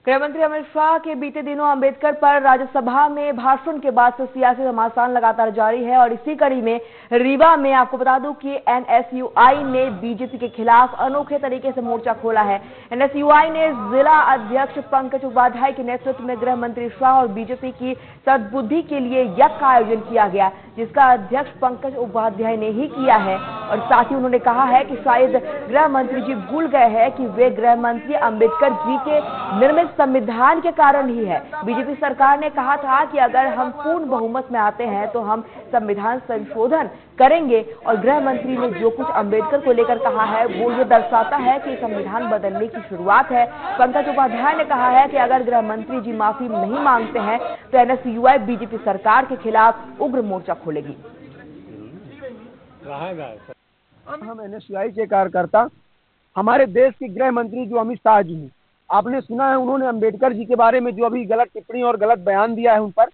गृह मंत्री अमित शाह के बीते दिनों अंबेडकर पर राज्यसभा में भाषण के बाद से सियासी घमासान लगातार जारी है और इसी कड़ी में रीवा में आपको बता दूं कि एनएसयूआई ने बीजेपी के खिलाफ अनोखे तरीके से मोर्चा खोला है। एनएसयूआई ने जिला अध्यक्ष पंकज उपाध्याय के नेतृत्व में गृह मंत्री शाह और बीजेपी की सद्बुद्धि के लिए यज्ञ का आयोजन किया गया, जिसका अध्यक्ष पंकज उपाध्याय ने ही किया है। और साथ ही उन्होंने कहा है कि शायद गृह मंत्री जी भूल गए हैं कि वे गृह मंत्री अंबेडकर जी के निर्मित संविधान के कारण ही है। बीजेपी सरकार ने कहा था कि अगर हम पूर्ण बहुमत में आते हैं तो हम संविधान संशोधन करेंगे और गृह मंत्री ने जो कुछ अंबेडकर को लेकर कहा है वो ये दर्शाता है कि संविधान बदलने की शुरुआत है। पंकज उपाध्याय ने कहा है कि अगर गृह मंत्री जी माफी नहीं मांगते हैं तो एनएसयूआई बीजेपी सरकार के खिलाफ उग्र मोर्चा खोलेगी। हम एनएसयूआई के कार्यकर्ता हमारे देश के गृह मंत्री जो अमित शाह जी हैं, आपने सुना है उन्होंने अंबेडकर जी के बारे में जो अभी गलत टिप्पणी और गलत बयान दिया है उन पर,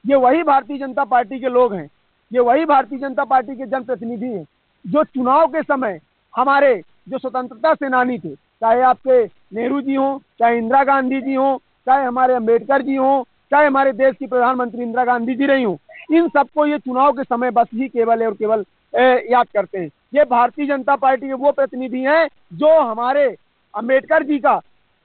ये वही भारतीय जनता पार्टी के लोग हैं, ये वही भारतीय जनता पार्टी के जनप्रतिनिधि हैं जो चुनाव के समय हमारे जो स्वतंत्रता सेनानी थे, चाहे आपके नेहरू जी हों, चाहे इंदिरा गांधी जी हों, चाहे हमारे अंबेडकर जी हों, चाहे हमारे देश की प्रधानमंत्री इंदिरा गांधी जी रही हों, इन सबको ये चुनाव के समय बस ही केवल और केवल याद करते हैं। ये भारतीय जनता पार्टी के वो प्रतिनिधि हैं जो हमारे अंबेडकर जी का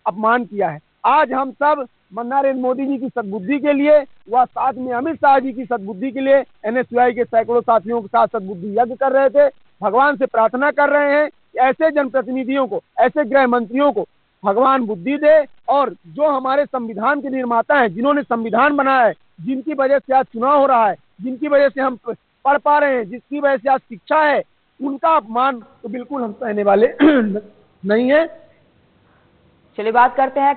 अपमान किया है। आज हम सब नरेंद्र मोदी जी की सद्बुद्धि के लिए व साथ में अमित शाह जी की सद्बुद्धि के लिए एनएसयूआई के सैकड़ों साथियों के साथ सद्बुद्धि यज्ञ कर रहे थे। भगवान से प्रार्थना कर रहे हैं कि ऐसे जनप्रतिनिधियों को, ऐसे गृह मंत्रियों को भगवान बुद्धि दे और जो हमारे संविधान के निर्माता हैं, जिन्होंने संविधान बनाया है, जिनकी वजह से आज चुनाव हो रहा है, जिनकी वजह से हम पढ़ पा रहे हैं, जिसकी वजह से आज शिक्षा है, उनका अपमान तो बिल्कुल हम सहने वाले नहीं है। चलिए बात करते हैं